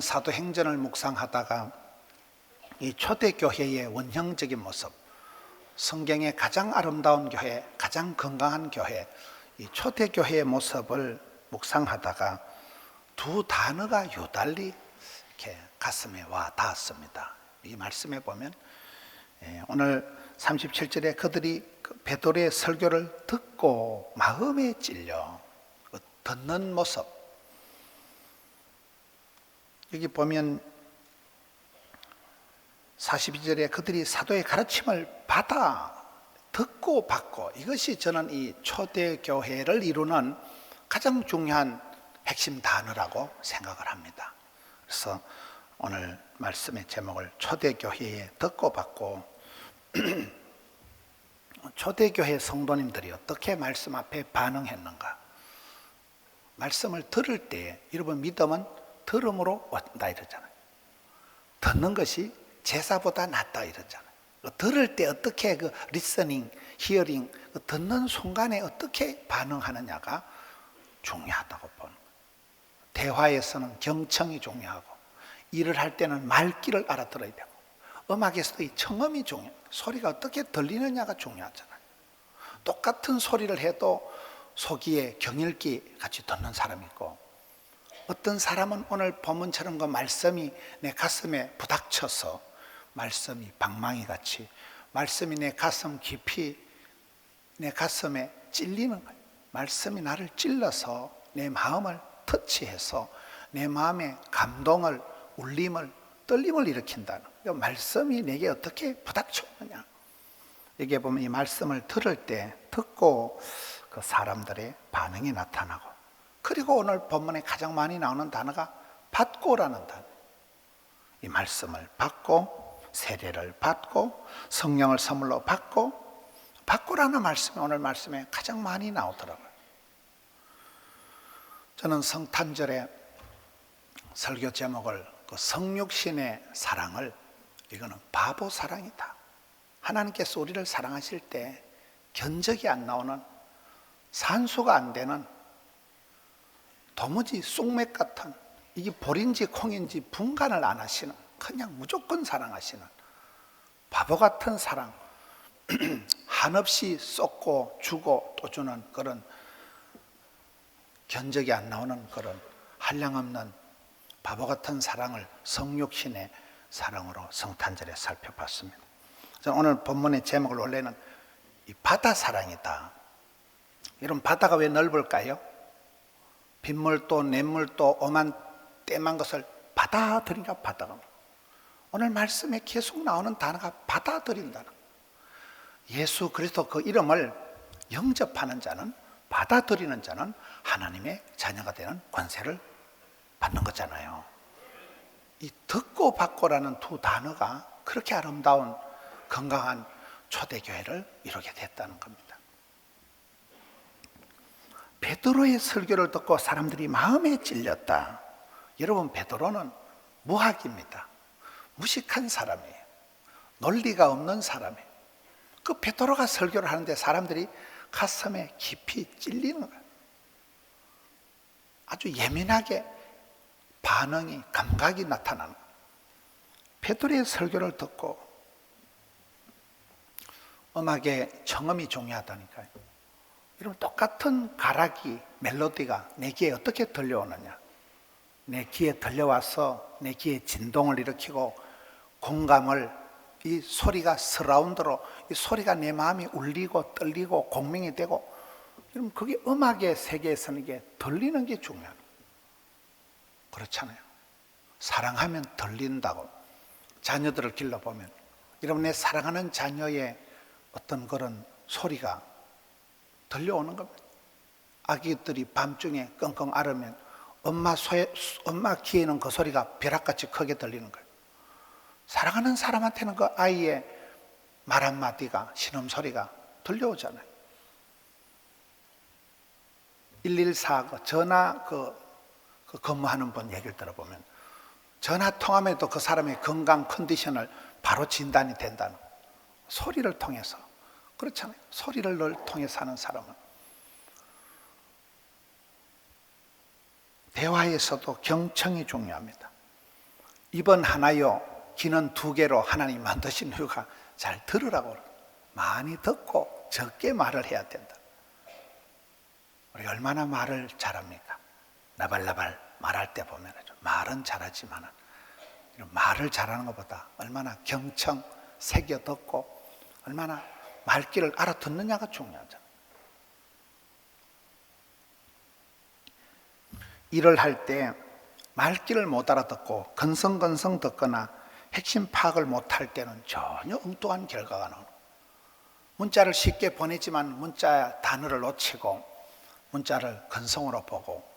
사도행전을 묵상하다가 이 초대교회의 원형적인 모습, 성경의 가장 아름다운 교회, 가장 건강한 교회, 이 초대교회의 모습을 묵상하다가 두 단어가 유달리 이렇게 가슴에 와 닿았습니다. 이 말씀에 보면 오늘 37절에 그들이 베드로의 설교를 듣고 마음에 찔려 듣는 모습, 여기 보면 42절에 그들이 사도의 가르침을 받아 듣고 받고, 이것이 저는 이 초대교회를 이루는 가장 중요한 핵심 단어라고 생각을 합니다. 그래서 오늘 말씀의 제목을 초대교회에 듣고 받고, 초대교회 성도님들이 어떻게 말씀 앞에 반응했는가. 말씀을 들을 때 여러분, 믿음은 들음으로 온다 이러잖아요. 듣는 것이 제사보다 낫다 이러잖아요. 들을 때 어떻게 리스닝, 히어링, 듣는 순간에 어떻게 반응하느냐가 중요하다고 보는 거예요. 대화에서는 경청이 중요하고, 일을 할 때는 말귀를 알아들어야 되고, 음악에서도 이 청음이 중요해요. 소리가 어떻게 들리느냐가 중요하잖아요. 똑같은 소리를 해도 속이에 경일기 같이 듣는 사람이 있고, 어떤 사람은 오늘 본문처럼 그 말씀이 내 가슴에 부닥쳐서 말씀이 방망이 같이, 말씀이 내 가슴 깊이, 내 가슴에 찔리는 거예요. 말씀이 나를 찔러서 내 마음을 터치해서 내 마음에 감동을, 울림을, 떨림을 일으킨다는 거예요. 말씀이 내게 어떻게 부닥쳤느냐. 여기에 보면 이 말씀을 들을 때 듣고 그 사람들의 반응이 나타나고, 그리고 오늘 본문에 가장 많이 나오는 단어가 받고라는 단어. 이 말씀을 받고, 세례를 받고, 성령을 선물로 받고, 받고라는 말씀이 오늘 말씀에 가장 많이 나오더라고요. 저는 성탄절에 설교 제목을 성육신의 사랑을, 이거는 바보 사랑이다. 하나님께서 우리를 사랑하실 때 견적이 안 나오는, 산수가 안 되는, 도무지 쑥맥 같은, 이게 볼인지 콩인지 분간을 안 하시는, 그냥 무조건 사랑하시는 바보 같은 사랑, 한없이 쏟고 주고 또 주는 그런 견적이 안 나오는 그런 한량없는 바보 같은 사랑을 성육신의 사랑으로 성탄절에 살펴봤습니다. 저는 오늘 본문의 제목을 원래는 이 바다 사랑이다. 여러분, 바다가 왜 넓을까요? 빗물도 냇물도 오만 떼만 것을 받아들이니까 바다가. 오늘 말씀에 계속 나오는 단어가 받아들인다는. 예수 그리스도 그 이름을 영접하는 자는, 받아들이는 자는 하나님의 자녀가 되는 권세를 받는 거잖아요. 이 듣고 받고라는 두 단어가 그렇게 아름다운 건강한 초대교회를 이루게 됐다는 겁니다. 베드로의 설교를 듣고 사람들이 마음에 찔렸다. 여러분, 베드로는 무학입니다. 무식한 사람이에요. 논리가 없는 사람이에요. 그 베드로가 설교를 하는데 사람들이 가슴에 깊이 찔리는 거예요. 아주 예민하게 반응이, 감각이 나타나는 거예요. 베드로의 설교를 듣고, 음악의 청음이 중요하다니까요. 여러분, 똑같은 가락이, 멜로디가 내 귀에 어떻게 들려오느냐. 내 귀에 들려와서 내 귀에 진동을 일으키고 공감을, 이 소리가 서라운드로, 이 소리가 내 마음이 울리고 떨리고 공명이 되고, 여러분, 그게 음악의 세계에서는 이게 들리는 게 중요해요. 그렇잖아요. 사랑하면 들린다고. 자녀들을 길러보면, 여러분, 내 사랑하는 자녀의 어떤 그런 소리가 들려오는 겁니다. 아기들이 밤중에 끙끙 앓으면 엄마 귀에는 그 소리가 벼락같이 크게 들리는 거예요. 사랑하는 사람한테는 그 아이의 말 한마디가, 신음소리가 들려오잖아요. 114 전화 근무하는 분 얘기를 들어보면, 전화 통화에도 그 사람의 건강 컨디션을 바로 진단이 된다는 거예요. 소리를 통해서. 그렇잖아요. 소리를 통해서 하는 사람은. 대화에서도 경청이 중요합니다. 입은 하나요 귀는 두 개로 하나님 만드신 이유가 잘 들으라고. 많이 듣고 적게 말을 해야 된다. 우리 얼마나 말을 잘합니까? 나발나발 말할 때 보면 말은 잘하지만 말을 잘하는 것보다 얼마나 경청 새겨 듣고 얼마나 말귀를 알아듣느냐가 중요하잖아요. 일을 할 때 말귀를 못 알아듣고 건성건성 듣거나 핵심 파악을 못할 때는 전혀 엉뚱한 결과가 나오는 거예요. 문자를 쉽게 보내지만 문자 단어를 놓치고 문자를 건성으로 보고,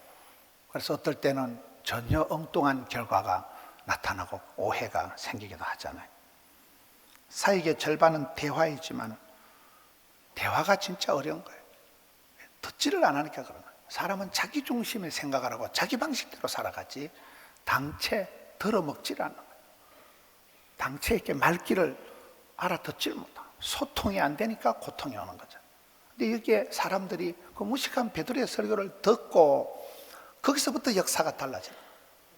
그래서 어떨 때는 전혀 엉뚱한 결과가 나타나고 오해가 생기기도 하잖아요. 사역의 절반은 대화이지만 대화가 진짜 어려운 거예요. 듣지를 안 하니까 그런 거예요. 사람은 자기 중심의 생각을 하고 자기 방식대로 살아가지 당체 들어먹질 않는 거예요. 당체 있게 말귀를 알아듣질 못하고 소통이 안 되니까 고통이 오는 거죠. 근데 이게 사람들이 그 무식한 베드로의 설교를 듣고 거기서부터 역사가 달라져요.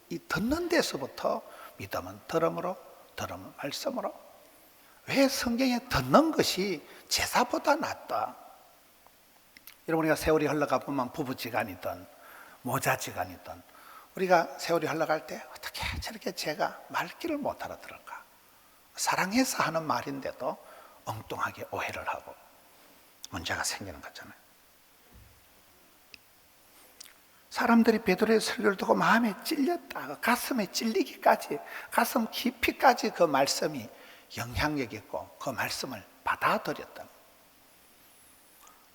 이 듣는 데서부터 믿음은 들음으로, 들음은 말씀으로. 왜 성경에 듣는 것이 제사보다 낫다? 여러분, 우리가 세월이 흘러가 보면 부부지간이든 모자지간이든 우리가 세월이 흘러갈 때 어떻게 저렇게 제가 말귀를 못 알아들을까? 사랑해서 하는 말인데도 엉뚱하게 오해를 하고 문제가 생기는 거잖아요. 사람들이 베드로의 설교를 듣고 마음에 찔렸다, 가슴에 찔리기까지, 가슴 깊이까지 그 말씀이 영향력 있고 그 말씀을 받아들였다.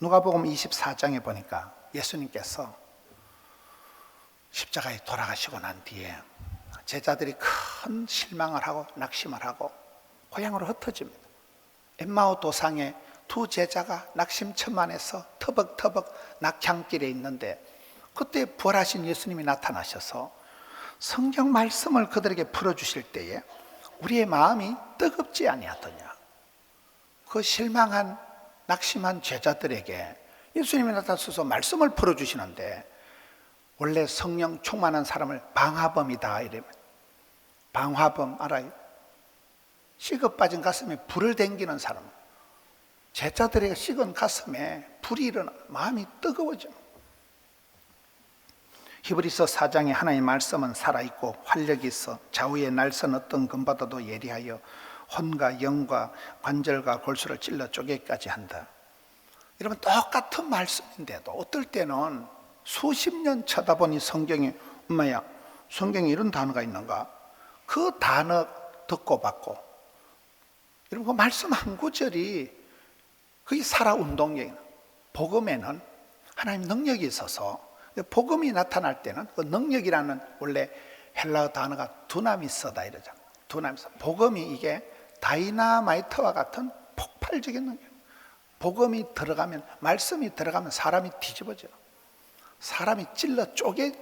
누가복음 24장에 보니까 예수님께서 십자가에 돌아가시고 난 뒤에 제자들이 큰 실망을 하고 낙심을 하고 고향으로 흩어집니다. 엠마오 도상에 두 제자가 낙심천만해서 터벅터벅 낙향길에 있는데 그때 부활하신 예수님이 나타나셔서 성경 말씀을 그들에게 풀어주실 때에 우리의 마음이 뜨겁지 아니하더냐. 그 실망한 낙심한 제자들에게 예수님이 나타나셔서 말씀을 풀어주시는데, 원래 성령 충만한 사람을 방화범이다 이러면, 방화범 알아요? 식어 빠진 가슴에 불을 댕기는 사람. 제자들의 식은 가슴에 불이 일어나 마음이 뜨거워져. 히브리서 4장에 하나님의 말씀은 살아있고 활력이 있어 좌우의 날선 어떤 금보다도 예리하여 혼과 영과 관절과 골수를 찔러 쪼개기까지 한다. 여러분, 똑같은 말씀인데도 어떨 때는 수십 년 쳐다보니 성경에, 엄마야 성경에 이런 단어가 있는가? 그 단어 듣고 받고, 여러분 그 말씀 한 구절이 그게 살아 운동력이에요. 복음에는 하나님 능력이 있어서 복음이 나타날 때는 그 능력이라는 원래 헬라어 단어가 두나미스다 이러잖아요. 두나미스. 복음이 이게 다이나마이트와 같은 폭발적인 능력. 복음이 들어가면, 말씀이 들어가면 사람이 뒤집어져요. 사람이 찔러 쪼개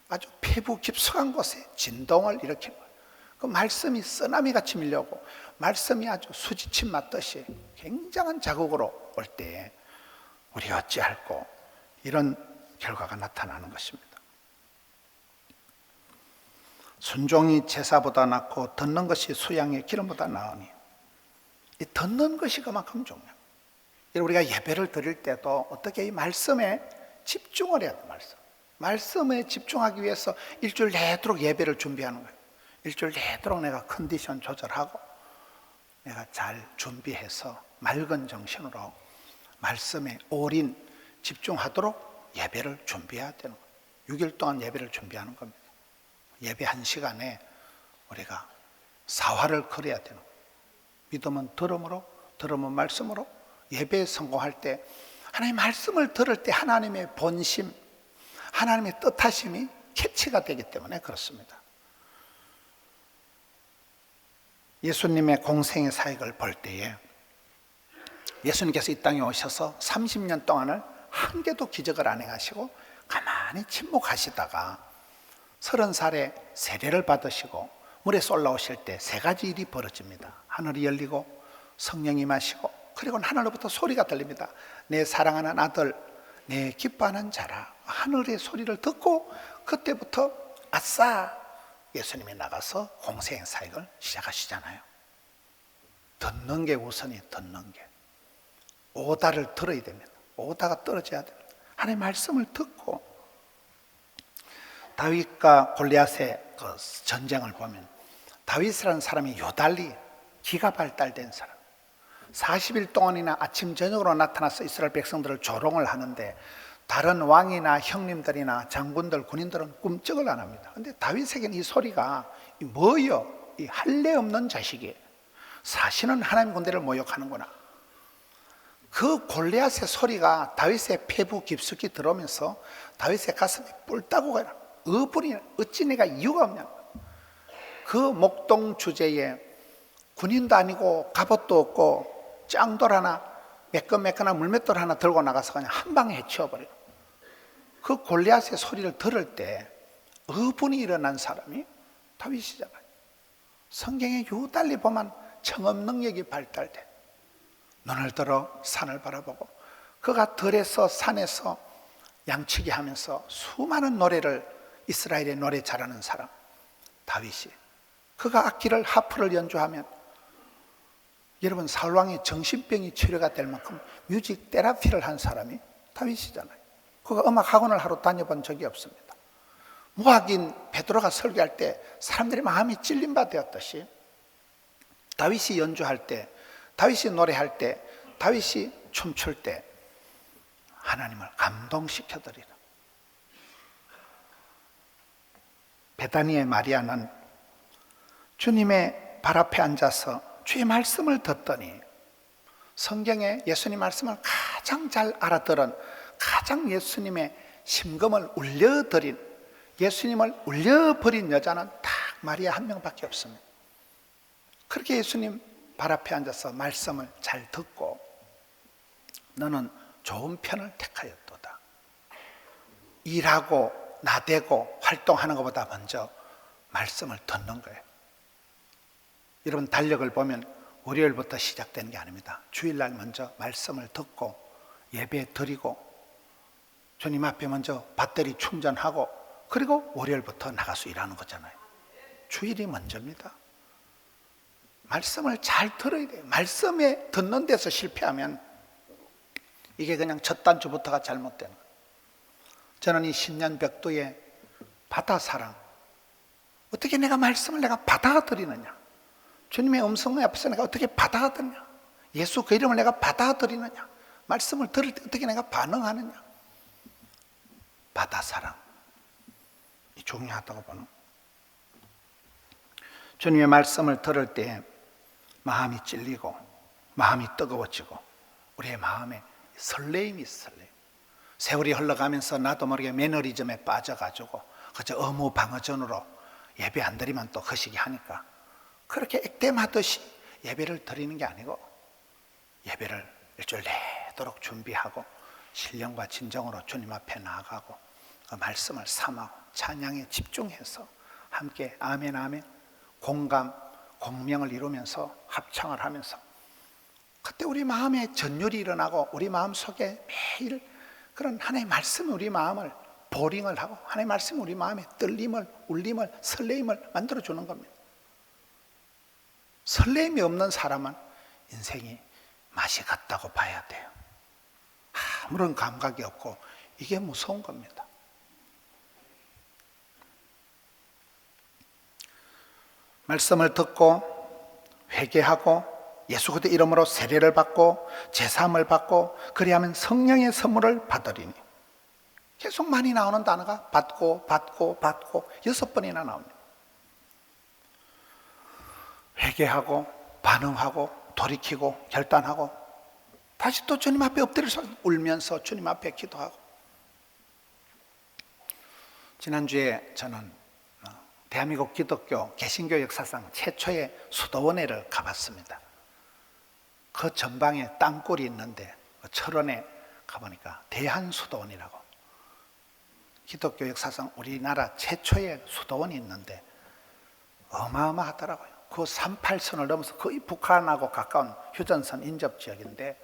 아주 폐부 깊숙한 곳에 진동을 일으키는 거예요. 그 말씀이 쓰나미같이 밀려오고 말씀이 아주 수지침 맞듯이 굉장한 자극으로 올 때에 우리가 어찌할꼬 이런 결과가 나타나는 것입니다. 순종이 제사보다 낫고 듣는 것이 수양의 기름보다 나으니, 이 듣는 것이 그만큼 중요해요. 우리가 예배를 드릴 때도 어떻게 이 말씀에 집중을 해야 돼요. 말씀에 집중하기 위해서 일주일 내도록 예배를 준비하는 거예요. 일주일 내도록 내가 컨디션 조절하고 내가 잘 준비해서 맑은 정신으로 말씀에 올인 집중하도록 예배를 준비해야 되는 거예요. 6일 동안 예배를 준비하는 겁니다. 예배 1시간에 우리가 사활을 걸어야 되는 거예요. 믿음은 들음으로, 들음은 말씀으로. 예배에 성공할 때 하나님의 말씀을 들을 때 하나님의 본심, 하나님의 뜻하심이 캐치가 되기 때문에 그렇습니다. 예수님의 공생의 사역을 볼 때에 예수님께서 이 땅에 오셔서 30년 동안을 한 개도 기적을 안 행하시고 가만히 침묵하시다가 30살에 세례를 받으시고 물에서 올라오실 때 3가지 일이 벌어집니다. 하늘이 열리고 성령이 임하시고, 그리고 하늘로부터 소리가 들립니다. 내 사랑하는 아들, 내 기뻐하는 자라. 하늘의 소리를 듣고 그때부터 아싸, 예수님이 나가서 공생 사역을 시작하시잖아요. 듣는 게 우선이, 듣는 게. 오다를 들어야 됩니다. 오다가 떨어져야 됩니다. 하나님의 말씀을 듣고, 다윗과 골리앗의 그 전쟁을 보면 다윗이라는 사람이 요달리 기가 발달된 사람, 40일 동안이나 아침 저녁으로 나타나서 이스라엘 백성들을 조롱을 하는데 다른 왕이나 형님들이나 장군들, 군인들은 꿈쩍을 안 합니다. 그런데 다윗에게는 이 소리가 뭐요? 이 할례 없는 자식이 사실은 하나님 군대를 모욕하는구나. 그 골리앗의 소리가 다윗의 폐부 깊숙이 들어오면서 다윗의 가슴이 뿔따고 가요. 어분이 어찌 내가 이유가 없냐. 그 목동 주제에 군인도 아니고 갑옷도 없고 짱돌 하나, 매끈매끈한 물맷돌 하나 들고 나가서 그냥 한 방에 해치워버려요. 그 골리앗의 소리를 들을 때 어분이 일어난 사람이 다윗이잖아요. 성경에 유달리 보면 청음 능력이 발달돼. 눈을 들어 산을 바라보고 그가 들에서 산에서 양치기 하면서 수많은 노래를, 이스라엘의 노래 잘하는 사람 다윗이, 그가 악기를 하프를 연주하면 여러분 사울왕의 정신병이 치료가 될 만큼 뮤직 테라피를 한 사람이 다윗이잖아요. 그가 음악 학원을 하러 다녀본 적이 없습니다. 무학인 베드로가 설교할 때 사람들이 마음이 찔린 바 되었듯이 다윗이 연주할 때, 다윗이 노래할 때, 다윗이 춤출 때 하나님을 감동시켜드리라. 베다니의 마리아는 주님의 발 앞에 앉아서 주의 말씀을 듣더니 성경에 예수님 말씀을 가장 잘 알아들은, 가장 예수님의 심금을 울려드린, 예수님을 울려버린 여자는 딱 마리아 한 명밖에 없습니다. 그렇게 예수님 발 앞에 앉아서 말씀을 잘 듣고 너는 좋은 편을 택하였도다. 일하고 나대고 활동하는 것보다 먼저 말씀을 듣는 거예요. 여러분 달력을 보면 월요일부터 시작되는 게 아닙니다. 주일날 먼저 말씀을 듣고 예배 드리고 주님 앞에 먼저 배터리 충전하고 그리고 월요일부터 나가서 일하는 거잖아요. 주일이 먼저입니다. 말씀을 잘 들어야 돼요. 말씀에 듣는 데서 실패하면 이게 그냥 첫 단추부터가 잘못되는 거예요. 저는 이 신년 벽두에 바다사랑, 어떻게 내가 말씀을 내가 받아들이느냐, 주님의 음성 앞에서 내가 어떻게 받아들이느냐, 예수 그 이름을 내가 받아들이느냐, 말씀을 들을 때 어떻게 내가 반응하느냐, 바다사랑 이 중요하다고 보는. 주님의 말씀을 들을 때 마음이 찔리고 마음이 뜨거워지고 우리의 마음에 설레임이 있어요. 세월이 흘러가면서 나도 모르게 매너리즘에 빠져가지고 그저 어무방어전으로 예배 안 드리면 또 거시기 하니까 그렇게 액땜하듯이 예배를 드리는 게 아니고 예배를 일주일 내도록 준비하고 신령과 진정으로 주님 앞에 나아가고 그 말씀을 삼아 찬양에 집중해서 함께 아멘 아멘 공감 공명을 이루면서 합창을 하면서 그때 우리 마음에 전율이 일어나고 우리 마음 속에 매일 그런 하나님의 말씀이 우리 마음을 보링을 하고 하나님의 말씀이 우리 마음에 떨림을, 울림을, 설레임을 만들어주는 겁니다. 설레임이 없는 사람은 인생이 맛이 갔다고 봐야 돼요. 아무런 감각이 없고 이게 무서운 겁니다. 말씀을 듣고 회개하고 예수 그리스도의 이름으로 세례를 받고 제사함을 받고 그리하면 성령의 선물을 받으리니, 계속 많이 나오는 단어가 받고 6번이나 나옵니다. 회개하고 반응하고 돌이키고 결단하고 다시 또 주님 앞에 엎드려서 울면서 주님 앞에 기도하고. 지난주에 저는 대한민국 기독교 개신교 역사상 최초의 수도원회를 가봤습니다. 그 전방에 땅굴이 있는데 철원에 가보니까 대한수도원이라고, 기독교 역사상 우리나라 최초의 수도원이 있는데 어마어마하더라고요. 그 38선을 넘어서 거의 북한하고 가까운 휴전선 인접 지역인데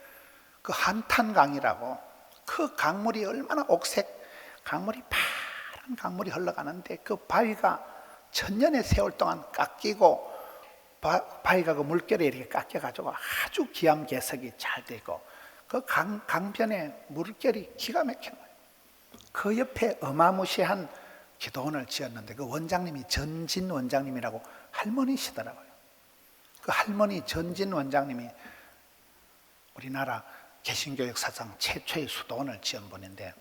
그 한탄강이라고, 그 강물이 얼마나 옥색 강물이, 파란 강물이 흘러가는데 그 바위가 천년의 세월 동안 깎이고 바위가 그 물결에 이렇게 깎여가지고 아주 기암괴석이 잘 되고 그 강변에 물결이 기가 막힌 거예요. 그 옆에 어마무시한 기도원을 지었는데 그 원장님이 전진 원장님이라고 할머니시더라고요. 그 할머니 전진 원장님이 우리나라 개신교 역사상 최초의 수도원을 지은 분인데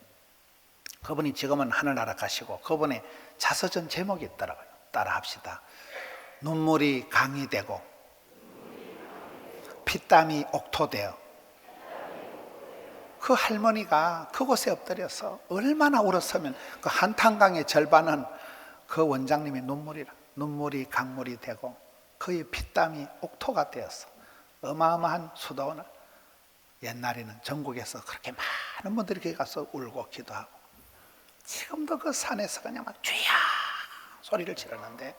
그분이 지금은 하늘나라 가시고 그분의 자서전 제목이 있더라고요. 따라 합시다. 눈물이 강이 되고 피땀이 옥토되어. 그 할머니가 그곳에 엎드려서 얼마나 울었으면 그 한탄강의 절반은 그 원장님의 눈물이라. 눈물이 강물이 되고 그의 피땀이 옥토가 되어서 어마어마한 수도원을 옛날에는 전국에서 그렇게 많은 분들이 거기 가서 울고 기도하고 지금도 그 산에서 그냥 막 주야 소리를 지르는데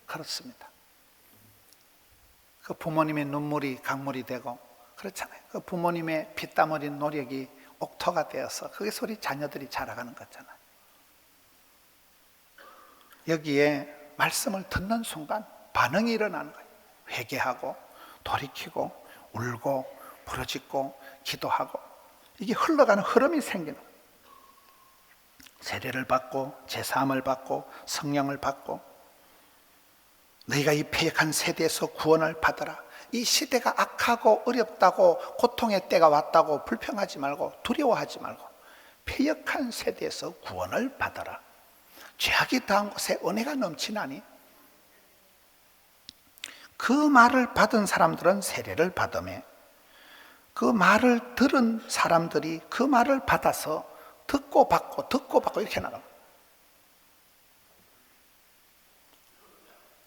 그렇습니다. 그 부모님의 눈물이 강물이 되고 그렇잖아요. 그 부모님의 피땀 어린 노력이 옥토가 되어서 거기서 우리 자녀들이 자라가는 거잖아요. 여기에 말씀을 듣는 순간 반응이 일어나는 거예요. 회개하고 돌이키고 울고 부르짖고 기도하고 이게 흘러가는 흐름이 생기는 거예요. 세례를 받고 제사함을 받고 성령을 받고 너희가 이 패역한 세대에서 구원을 받으라. 이 시대가 악하고 어렵다고 고통의 때가 왔다고 불평하지 말고 두려워하지 말고 패역한 세대에서 구원을 받으라. 죄악이 더한 곳에 은혜가 넘치나니. 그 말을 받은 사람들은 세례를 받으며 그 말을 들은 사람들이 그 말을 받아서 듣고 받고 이렇게 나갑니다.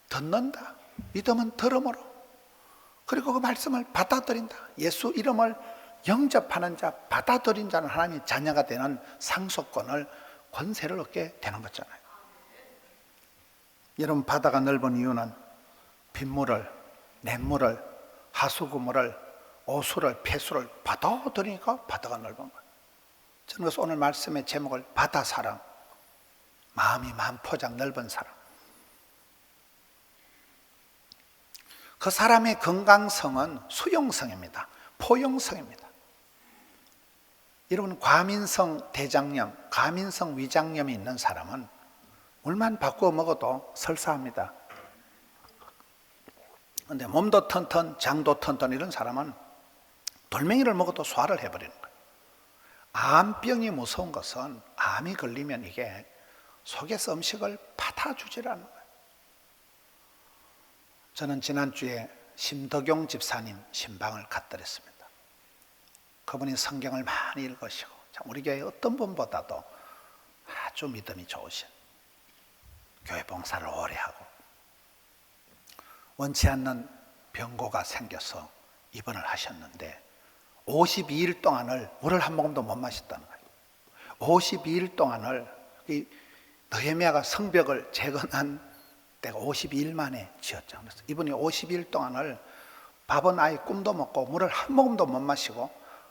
듣는다. 믿음은 들음으로. 그리고 그 말씀을 받아들인다. 예수 이름을 영접하는 자, 받아들인 자는 하나님의 자녀가 되는 상속권을, 권세를 얻게 되는 거잖아요. 여러분, 바다가 넓은 이유는 빗물을, 냇물을, 하수구물을, 오수를, 폐수를 받아들이니까 바다가 넓은 거예요. 저는 그래서 오늘 말씀의 제목을 바다사랑, 마음이 만포장 넓은 사람. 그 사람의 건강성은 수용성입니다. 포용성입니다. 여러분, 과민성 대장염, 과민성 위장염이 있는 사람은 물만 바꾸어 먹어도 설사합니다. 그런데 몸도 튼튼, 장도 튼튼 이런 사람은 돌멩이를 먹어도 소화를 해버리는 거예요. 암병이 무서운 것은 암이 걸리면 이게 속에서 음식을 받아주질 않는 거예요. 저는 지난주에 심덕용 집사님 신방을 갔더랬습니다. 그분이 성경을 많이 읽으시고 우리 교회 어떤 분보다도 아주 믿음이 좋으신, 교회 봉사를 오래 하고 원치 않는 병고가 생겨서 입원을 하셨는데 52일 동안을 물을 한 모금도 못 마셨다는 거예요. 52일 동안을 느헤미야가 성벽을 재건한 때가 52일 만에 지었죠. 그래서 이분이 52일 동안을 밥은 아예 꿈도 먹고 물을 한 모금도 못 마시고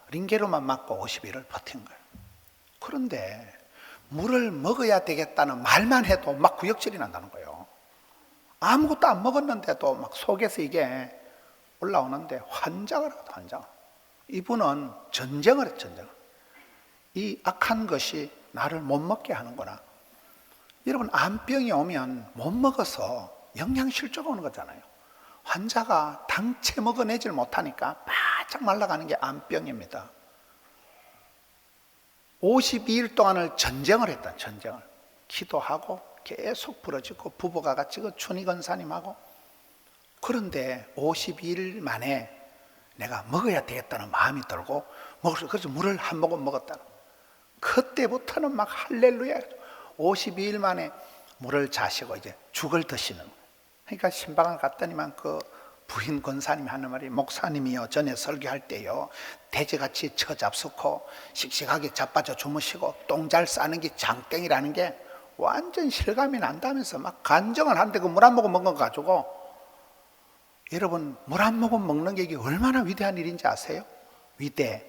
링게로만 맞고 50일을 버틴 거예요. 그런데 물을 먹어야 되겠다는 말만 해도 막 구역질이 난다는 거예요. 아무것도 안 먹었는데도 막 속에서 이게 올라오는데 환장을 하거든, 환장. 이분은 전쟁을 했죠, 전쟁을. 이 악한 것이 나를 못 먹게 하는구나. 여러분, 암병이 오면 못 먹어서 영양실조가 오는 거잖아요. 환자가 당체 먹어내질 못하니까 바짝 말라가는 게 암병입니다. 52일 동안을 전쟁을 했다, 전쟁을. 기도하고 계속 부러지고 부부가 같이 그 춘희 권사님하고. 그런데 52일 만에 내가 먹어야 되겠다는 마음이 들고 그래서 물을 한 모금 먹었다. 그때부터는 막 할렐루야. 52일 만에 물을 자시고 이제 죽을 드시는 거예요. 그러니까 신방을 갔더니만 그 부인 권사님이 하는 말이, 목사님이요 전에 설교할 때요 돼지같이 처잡수고 씩씩하게 자빠져 주무시고 똥 잘 싸는 게 장땡이라는 게 완전 실감이 난다면서 막 간증을 하는데 그 물 한 모금 먹은 거 가지고, 여러분, 물 한 모금 먹는 게 이게 얼마나 위대한 일인지 아세요? 위대.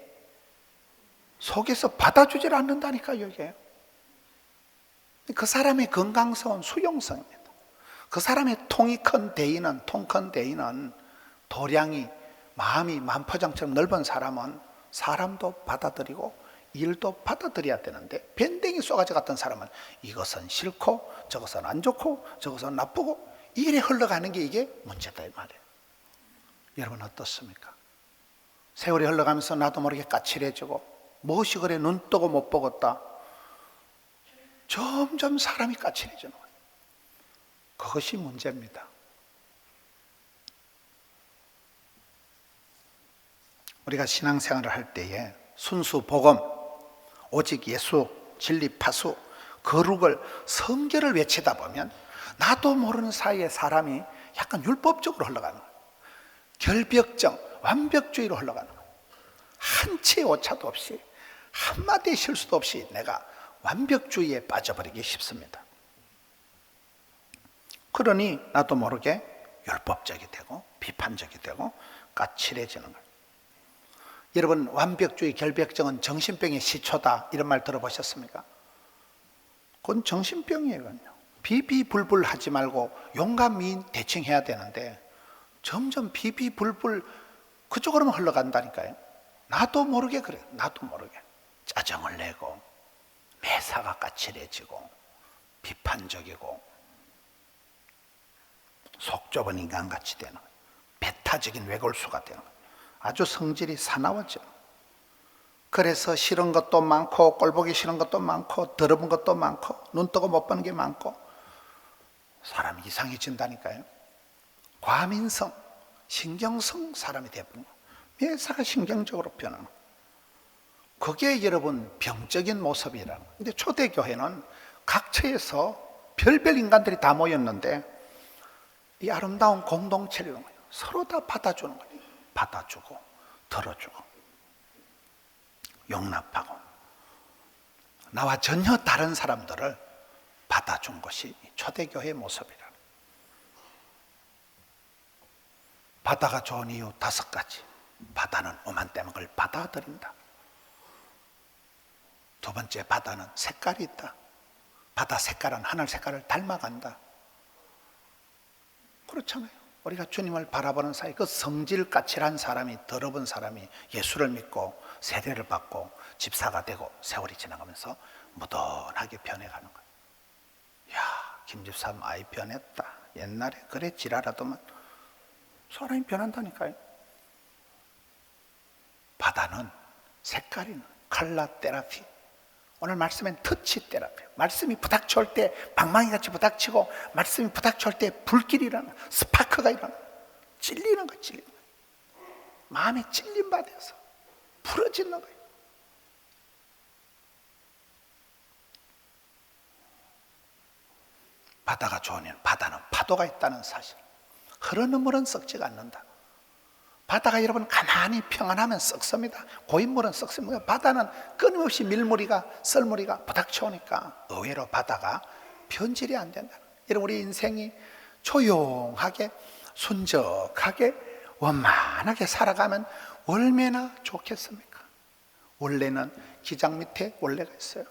속에서 받아주질 않는다니까요, 이게. 그 사람의 건강성은 수용성입니다. 그 사람의 통이 큰 대인은, 통 큰 대인은, 도량이, 마음이 만포장처럼 넓은 사람은 사람도 받아들이고 일도 받아들여야 되는데, 밴댕이 쏘가지 같은 사람은 이것은 싫고 저것은 안 좋고 저것은 나쁘고 이래 흘러가는 게 이게 문제다 이 말이에요. 여러분 어떻습니까? 세월이 흘러가면서 나도 모르게 까칠해지고, 무엇이 그래 눈 뜨고 못 보겠다, 점점 사람이 까칠해지는 거예요. 그것이 문제입니다. 우리가 신앙생활을 할 때에 순수 복음, 오직 예수, 진리 파수, 거룩을, 성결을 외치다 보면 나도 모르는 사이에 사람이 약간 율법적으로 흘러가는 거예요. 결벽정, 완벽주의로 흘러가는 거예요. 한치의 오차도 없이, 한마디의 실수도 없이 내가 완벽주의에 빠져버리기 쉽습니다. 그러니 나도 모르게 율법적이 되고 비판적이 되고 까칠해지는 거예요. 여러분, 완벽주의, 결벽증은 정신병의 시초다 이런 말 들어보셨습니까? 그건 정신병이에요. 비비불불 하지 말고 용감히 대칭 해야 되는데 점점 비비불불 그쪽으로만 흘러간다니까요. 나도 모르게 그래요. 나도 모르게 짜증을 내고 매사가 까칠해지고 비판적이고 속 좁은 인간같이 되는 거예요. 배타적인 외골수가 되는 거예요. 아주 성질이 사나워져. 그래서 싫은 것도 많고 꼴보기 싫은 것도 많고 더러운 것도 많고 눈 뜨고 못 보는 게 많고 사람이 이상해진다니까요. 과민성, 신경성 사람이 되어버린 거예요. 매사가 신경적으로 변하는 거예요. 그게 여러분 병적인 모습이라는 거예요. 근데 초대교회는 각처에서 별별 인간들이 다 모였는데 이 아름다운 공동체를 서로 다 받아주는 거예요. 받아주고 들어주고 용납하고 나와 전혀 다른 사람들을 받아준 것이 초대교회의 모습이라. 바다가 좋은 이유 5가지. 바다는 오만때만 걸 받아들인다. 두 번째, 바다는 색깔이 있다. 바다 색깔은 하늘 색깔을 닮아간다. 그렇잖아요. 우리가 주님을 바라보는 사이 그 성질 까칠한 사람이, 더러운 사람이 예수를 믿고 세례를 받고 집사가 되고 세월이 지나가면서 무던하게 변해가는 거예요. 야, 김 집사 많이 변했다. 옛날에 그래 지랄하더만. 사람이 변한다니까요. 바다는 색깔이 컬러 테라피. 오늘 말씀엔 터치 테라피. 말씀이 부닥쳐올 때 방망이같이 부닥치고 말씀이 부닥쳐올 때 불길이 일어나, 스파크가 일어나. 찔리는 거예요. 찔리는 거예요. 마음에 찔림 받아서 부러지는 거예요. 바다가 좋으면 바다는 파도가 있다는 사실. 흐르는 물은 썩지가 않는다. 바다가 여러분 가만히 평안하면 썩습니다. 고인물은 썩습니다. 바다는 끊임없이 밀무리가 썰무리가 부닥쳐오니까 의외로 바다가 변질이 안 된다. 여러분, 우리 인생이 조용하게 순적하게 원만하게 살아가면 얼마나 좋겠습니까? 원래는 기장 밑에 원래가 있어요.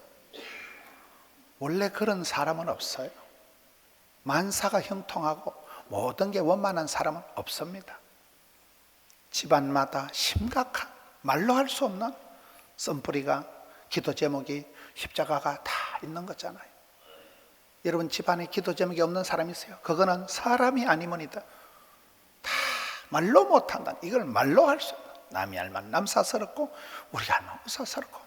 원래 그런 사람은 없어요. 만사가 형통하고 모든 게 원만한 사람은 없습니다. 집안마다 심각한, 말로 할 수 없는 쓴뿌리가, 기도 제목이, 십자가가 다 있는 거잖아요. 여러분, 집안에 기도 제목이 없는 사람이 있어요? 그거는 사람이 아니면이다. 다 말로 못한다. 이걸 말로 할 수 없는, 남이 알면 남사스럽고 우리가 알면 우사스럽고,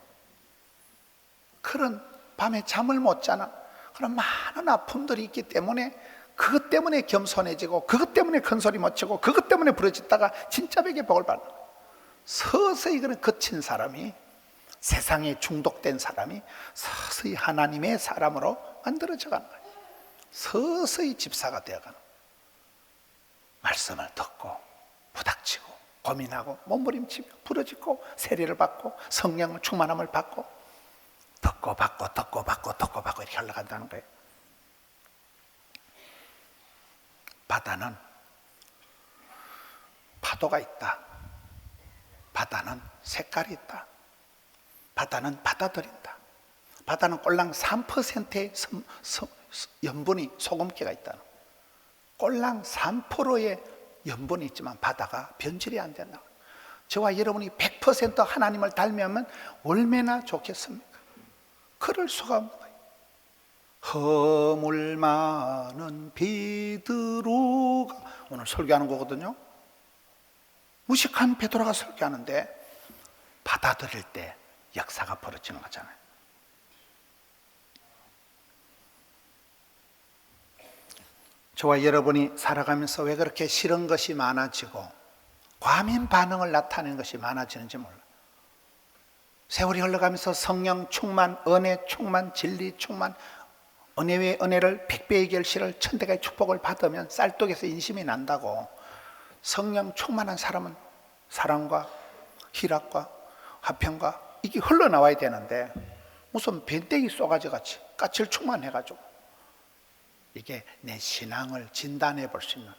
그런 밤에 잠을 못 자는 그런 많은 아픔들이 있기 때문에, 그것 때문에 겸손해지고 그것 때문에 큰소리 못 치고 그것 때문에 부러졌다가 진짜 벽에 복을 받는 거예요. 서서히 그런 거친 사람이, 세상에 중독된 사람이 서서히 하나님의 사람으로 만들어져 가는 거예요. 서서히 집사가 되어가는 거예요. 말씀을 듣고 부닥치고 고민하고 몸부림치며 부러지고 세례를 받고 성령을 충만함을 받고 듣고 받고 듣고 받고 듣고 받고 이렇게 흘러간다는 거예요. 바다는 파도가 있다. 바다는 색깔이 있다. 바다는 받아들인다. 바다는 꼴랑 3%의 염분이 소금기가 있다는 거예요. 꼴랑 3%의 염분이 있지만 바다가 변질이 안 된다. 저와 여러분이 100% 하나님을 닮으면 얼마나 좋겠습니까? 그럴 수가 없는 거예요. 허물 많은 베드로가 오늘 설교하는 거거든요. 무식한 베드로가 설교하는데 받아들일 때 역사가 벌어지는 거잖아요. 저와 여러분이 살아가면서 왜 그렇게 싫은 것이 많아지고 과민 반응을 나타내는 것이 많아지는지 몰라. 세월이 흘러가면서 성령 충만, 은혜 충만, 진리 충만, 은혜 위에 은혜를 100배의 결실을 1000대가의 축복을 받으면 쌀떡에서 인심이 난다고. 성령 충만한 사람은 사랑과 희락과 화평과 이게 흘러나와야 되는데 무슨 밴댕이 쏘가지 같이 까칠 충만해가지고 이게 내 신앙을 진단해 볼 수 있는,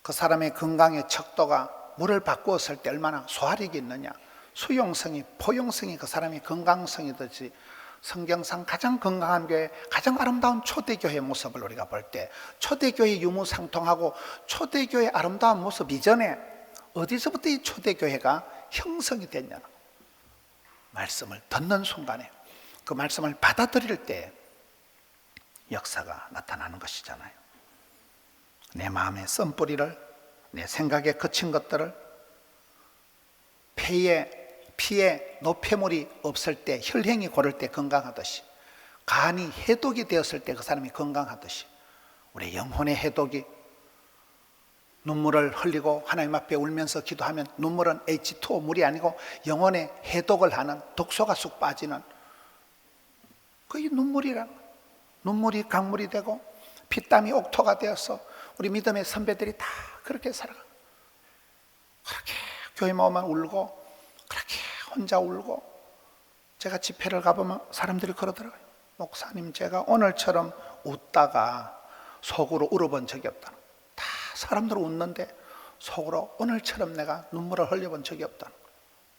그 사람의 건강의 척도가 물을 바꾸었을 때 얼마나 소화력이 있느냐, 수용성이 포용성이 그 사람의 건강성이듯이 성경상 가장 건강한 교회, 가장 아름다운 초대교회의 모습을 우리가 볼 때 초대교회 유무상통하고 초대교회의 아름다운 모습 이전에 어디서부터 이 초대교회가 형성이 됐냐, 말씀을 듣는 순간에 그 말씀을 받아들일 때 역사가 나타나는 것이잖아요. 내 마음의 썬뿌리를, 내 생각에 거친 것들을 피에 노폐물이 없을 때, 혈행이 고를 때 건강하듯이, 간이 해독이 되었을 때 그 사람이 건강하듯이 우리 영혼의 해독이, 눈물을 흘리고 하나님 앞에 울면서 기도하면 눈물은 H2O 물이 아니고 영혼의 해독을 하는, 독소가 쑥 빠지는 그게 눈물이라는 거예요. 눈물이 강물이 되고 피땀이 옥토가 되어서 우리 믿음의 선배들이 다 그렇게 살아가. 그렇게 교회만 오면 울고, 그렇게 혼자 울고. 제가 집회를 가보면 사람들이 그러더라고요. 목사님, 제가 오늘처럼 웃다가 속으로 울어본 적이 없다는 거예요. 다 사람들 웃는데 속으로 오늘처럼 내가 눈물을 흘려본 적이 없다는 거예요.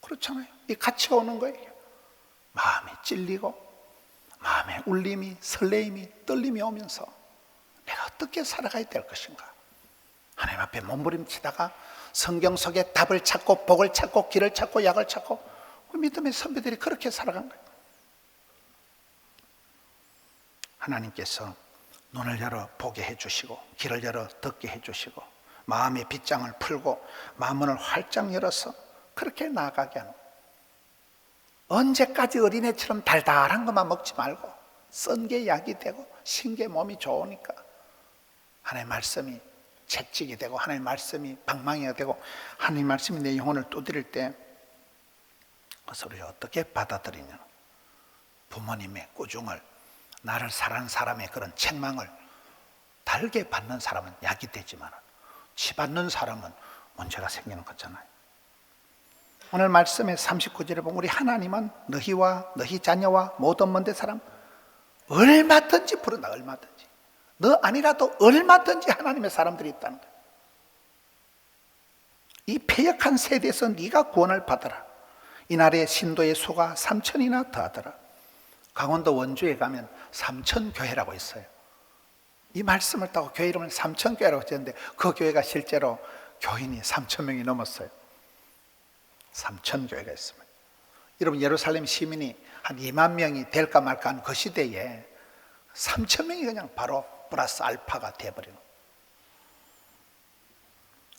그렇잖아요. 이 같이 오는 거예요. 마음이 찔리고 마음에 울림이, 설레임이, 떨림이 오면서 내가 어떻게 살아가야 될 것인가, 하나님 앞에 몸부림치다가 성경 속에 답을 찾고 복을 찾고 길을 찾고 약을 찾고, 그 믿음의 선배들이 그렇게 살아간 거예요. 하나님께서 눈을 열어 보게 해주시고 길을 열어 듣게 해주시고 마음의 빗장을 풀고 마음문을 활짝 열어서 그렇게 나아가게 하는 거예요. 언제까지 어린애처럼 달달한 것만 먹지 말고 쓴 게 약이 되고 신 게 몸이 좋으니까 하나님의 말씀이 채찍이 되고 하나님의 말씀이 방망이가 되고 하나님의 말씀이 내 영혼을 두드릴 때 그것을 우리가 어떻게 받아들이냐. 부모님의 꾸중을, 나를 사랑하는 사람의 그런 책망을 달게 받는 사람은 약이 되지만 치받는 사람은 문제가 생기는 거잖아요. 오늘 말씀의 39절에 보면 우리 하나님은 너희와 너희 자녀와 모든 먼 데 사람 얼마든지 부른다. 얼마든지. 너 아니라도 얼마든지 하나님의 사람들이 있다는 거야. 이 패역한 세대에서 네가 구원을 받아라. 이날의 신도의 수가 3000이나 더하더라. 강원도 원주에 가면 삼천교회라고 있어요. 이 말씀을 따고 교회 이름을 삼천교회라고 지었는데 그 교회가 실제로 교인이 3000명이 넘었어요. 3000교회가 있습니다. 여러분, 예루살렘 시민이 한 2만 명이 될까 말까 하는 그 시대에 3000명이 그냥 바로 플러스 알파가 되어버리는 거예요.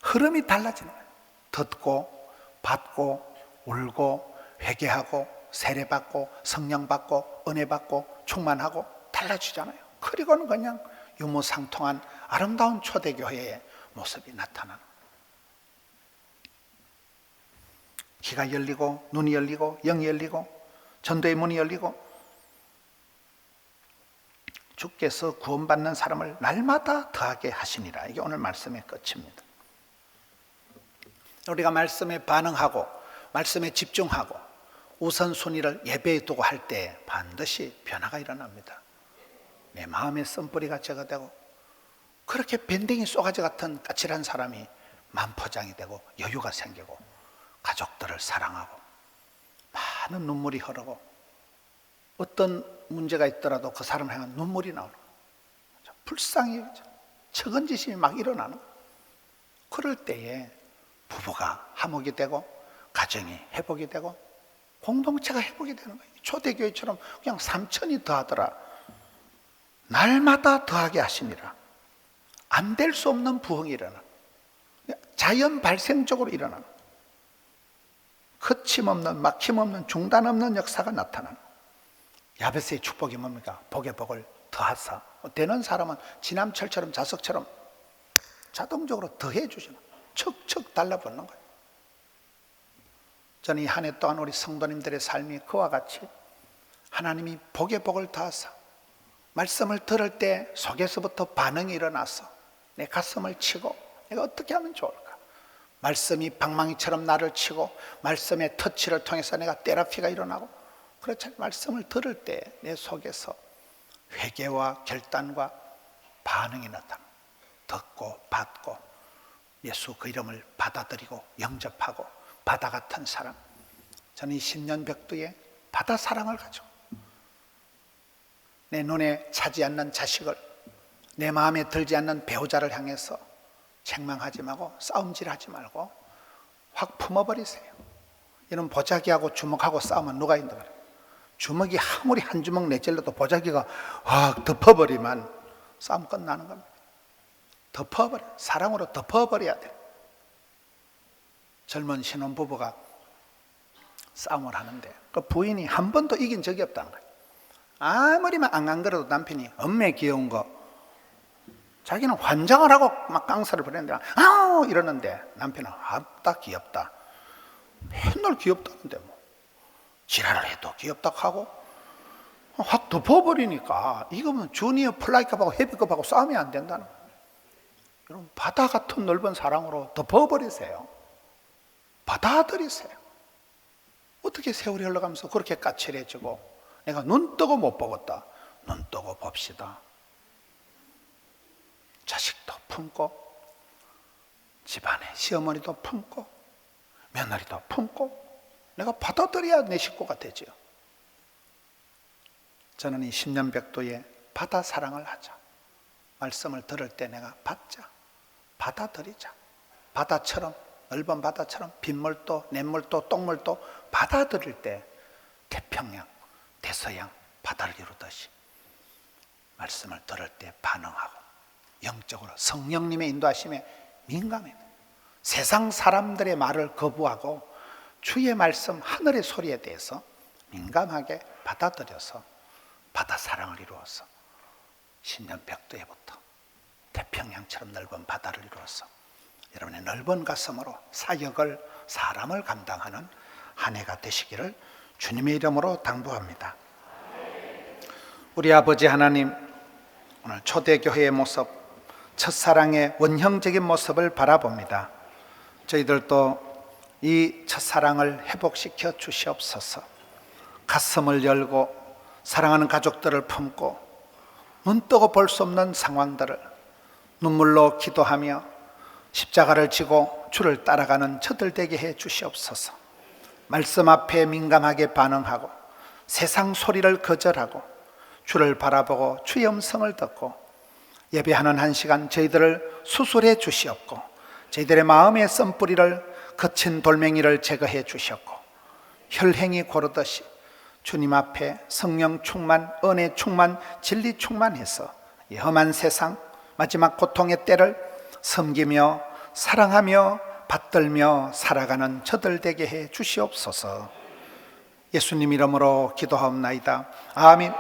흐름이 달라지는 거예요. 듣고 받고 울고 회개하고 세례받고 성령받고 은혜받고 충만하고 달라지잖아요. 그리고는 그냥 유무상통한 아름다운 초대교회의 모습이 나타나는 거예요. 귀가 열리고 눈이 열리고 영이 열리고 전도의 문이 열리고 주께서 구원받는 사람을 날마다 더하게 하시니라. 이게 오늘 말씀의 끝입니다. 우리가 말씀에 반응하고 말씀에 집중하고 우선순위를 예배에 두고 할 때 반드시 변화가 일어납니다. 내 마음의 쓴뿌리가 제거되고 그렇게 밴댕이 쏘가지 같은 까칠한 사람이 만포장이 되고 여유가 생기고 가족들을 사랑하고 많은 눈물이 흐르고 어떤 문제가 있더라도 그 사람을 향한 눈물이 나오는 거죠. 불쌍히 측은지심이 막 일어나는 거예요. 그럴 때에 부부가 화목이 되고 가정이 회복이 되고 공동체가 회복이 되는 거예요. 초대교회처럼 그냥 삼천이 더하더라. 날마다 더하게 하시니라. 안 될 수 없는 부흥이 일어나. 자연 발생적으로 일어나는, 거침없는, 막힘없는, 중단 없는 역사가 나타나는. 야베스의 축복이 뭡니까? 복의 복을 더하사. 되는 사람은 지남철처럼 자석처럼 자동적으로 더해 주시는, 척척 달라붙는 거예요. 저는 이 한 해 동안 우리 성도님들의 삶이 그와 같이 하나님이 복의 복을 더하사 말씀을 들을 때 속에서부터 반응이 일어나서 내 가슴을 치고 내가 어떻게 하면 좋을까? 말씀이 방망이처럼 나를 치고 말씀의 터치를 통해서 내가 테라피가 일어나고, 그렇지, 말씀을 들을 때 내 속에서 회개와 결단과 반응이 나타나. 듣고 받고 예수 그 이름을 받아들이고 영접하고 바다 같은 사람. 저는 이 10년 벽두에 바다 사랑을 가지고 내 눈에 차지 않는 자식을, 내 마음에 들지 않는 배우자를 향해서 책망하지 말고 싸움질하지 말고 확 품어버리세요. 이런 보자기하고 주먹하고 싸우면 누가 있는가 그래요? 주먹이 아무리 한 주먹 내찔러도 보자기가 확 덮어버리면 싸움 끝나는 겁니다. 덮어버려, 사랑으로 덮어버려야 돼. 젊은 신혼부부가 싸움을 하는데 그 부인이 한 번도 이긴 적이 없다는 거예요. 아무리만 앙앙거려도 남편이 엄매 귀여운 거, 자기는 환장을 하고 막 깡사를 부리는데 아우 이러는데 남편은 아따 귀엽다, 맨날 귀엽다는데 뭐 지랄을 해도 귀엽다 하고 확 덮어버리니까 이거는 주니어 플라이급하고 헤비급하고 싸움이 안 된다는 거예요. 여러분, 바다 같은 넓은 사랑으로 덮어버리세요. 받아들이세요. 어떻게 세월이 흘러가면서 그렇게 까칠해지고 내가 눈 뜨고 못 보겠다. 눈 뜨고 봅시다. 자식도 품고 집안에 시어머니도 품고 며느리도 품고 내가 받아들여야 내 식구가 되지요. 저는 이 10년 벽도에 바다 사랑을 하자. 말씀을 들을 때 내가 받자. 받아들이자. 바다처럼, 넓은 바다처럼 빗물도 냇물도 똥물도 받아들일 때 태평양, 대서양 바다를 이루듯이 말씀을 들을 때 반응하고 영적으로 성령님의 인도하심에 민감해. 세상 사람들의 말을 거부하고 주의 말씀, 하늘의 소리에 대해서 민감하게 받아들여서 바다 사랑을 이루어서 10년 벽도에부터 태평양처럼 넓은 바다를 이루어서 여러분의 넓은 가슴으로 사역을, 사람을 감당하는 한 해가 되시기를 주님의 이름으로 당부합니다. 우리 아버지 하나님, 오늘 초대교회의 모습, 첫사랑의 원형적인 모습을 바라봅니다. 저희들도 이 첫사랑을 회복시켜 주시옵소서. 가슴을 열고 사랑하는 가족들을 품고 눈 뜨고 볼 수 없는 상황들을 눈물로 기도하며 십자가를 지고 주를 따라가는 저들 되게 해 주시옵소서. 말씀 앞에 민감하게 반응하고 세상 소리를 거절하고 주를 바라보고 주의 음성을 듣고 예배하는 한 시간 저희들을 수술해 주시옵고 저희들의 마음의 썬뿌리를 거친 돌멩이를 제거해 주셨고 혈행이 고르듯이 주님 앞에 성령 충만, 은혜 충만, 진리 충만해서 이 험한 세상 마지막 고통의 때를 섬기며 사랑하며 받들며 살아가는 저들 되게 해 주시옵소서. 예수님 이름으로 기도하옵나이다. 아멘.